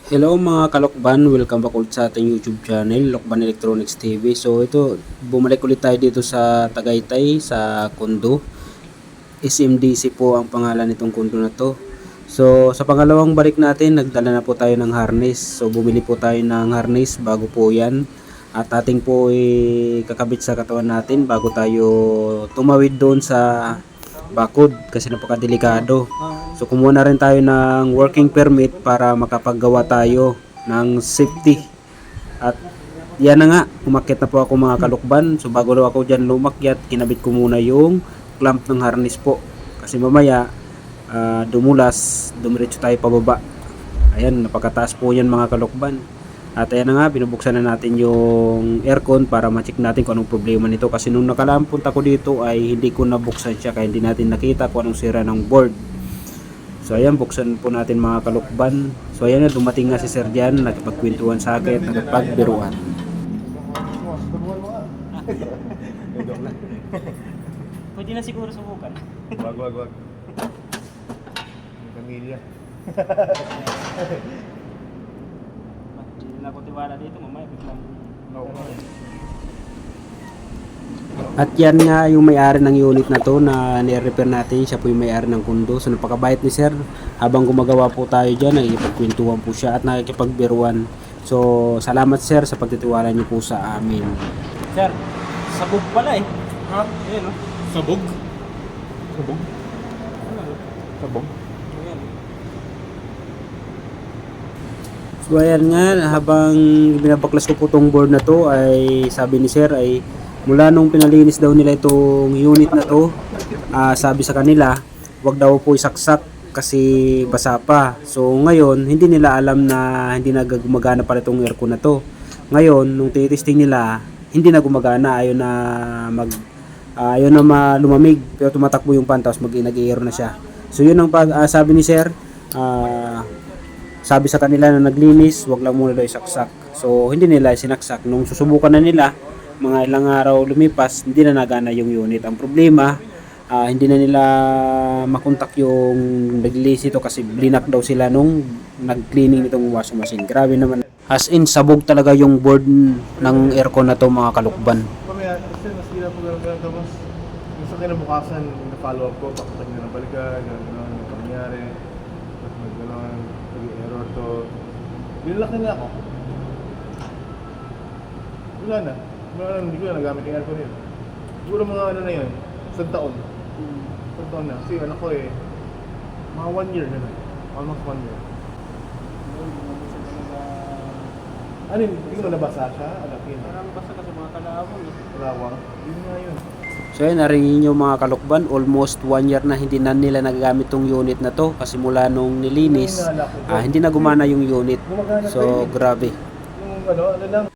Hello mga kalokban, welcome back ulit sa ating YouTube channel, Lokban Electronics TV. So ito, bumalik ulit tayo dito sa Tagaytay, sa Kundo. SMDC po ang pangalan nitong kundo na to. So sa pangalawang balik natin, nagdala na po tayo ng harness. So bumili po tayo ng harness, bago po yan. At ating po kakabit sa katawan natin bago tayo tumawid doon sa bakod kasi napakadelikado. So kumuha na rin tayo ng working permit para makapaggawa tayo ng safety. At yan na nga, umakyat na po ako mga kalukban. So bago daw ako dyan lumakyat, kinabit ko muna yung clamp ng harness po. Kasi mamaya dumiretso tayo pababa. Ayan, napakataas po yan mga kalukban. At ayan na nga, binubuksan na natin yung aircon para ma-check natin kung anong problema nito. Kasi nung nakalaang punta ko dito ay hindi ko nabuksan siya, kaya hindi natin nakita kung anong sira ng board. So ayan, buksan po natin mga kalukban. So ayan na, dumating nga si Sir Jan, nakipagkwentuhan sa akin, nakipagbiruan. Pwede na siguro subukan. Wag. Pamilya. Hindi na ako tiwala dito, mamaya biglang At yan nga yung may-ari ng unit na to na ni-repair natin. Siya po yung may-ari ng kundo. So napakabait ni Sir. Habang gumagawa po tayo dyan, nakikipagkwentuhan po siya at nakikipagbiruan. So salamat Sir sa pagtitiwala niyo po sa amin. Sir, sabog pala eh. Ha? Ayan o. Sabog? Sabog? Sabog? Ayan. So ayan nga, habang binabaklas ko po tong board na to, ay sabi ni Sir ay mula nung pinalinis daw nila itong unit na to, sabi sa kanila wag daw po isaksak kasi basa pa. So ngayon hindi nila alam na hindi na gumagana pala itong aircon na to. Ngayon nung titesting nila, hindi na gumagana, ayaw na lumamig, pero tumatakbo yung pan tapos nag-i-air na siya. So yun ang sabi ni Sir, sabi sa kanila na naglinis, wag lang muna daw isaksak. So hindi nila sinaksak. Nung susubukan na nila, mga ilang araw lumipas, hindi na nagana yung unit. Ang problema, hindi na nila makontak yung naglinis ito kasi blinak daw sila nung nag-cleaning nitong washing machine. Grabe naman. As in, sabog talaga yung board ng aircon na to mga kalukban. Mamaya, kasi mas gila po gano'n tapos yung sa kinabukasan, na-follow up ko, pakatag na nabalikan, gano'n, yung pangyari, at gano'n, nag-error to. Binilaki na ako. Wala na. Hindi ko na nagamit yung aircon yun. Siguro mga ano na yun, isang taon. Isang taon na. Kasi anak ko mga 1 year na. Almost 1 year. Ano yun? Hindi mo nabasa siya? Alapin. Parang basta kasi mga kalawang eh. Kalawang? Yun nga yun. So yun, narinig nyo mga kalukban, almost 1 year na hindi na nila nagagamit tong unit na to kasi mula nung nilinis, hindi na gumana yung unit. So grabe. Yung ano lang,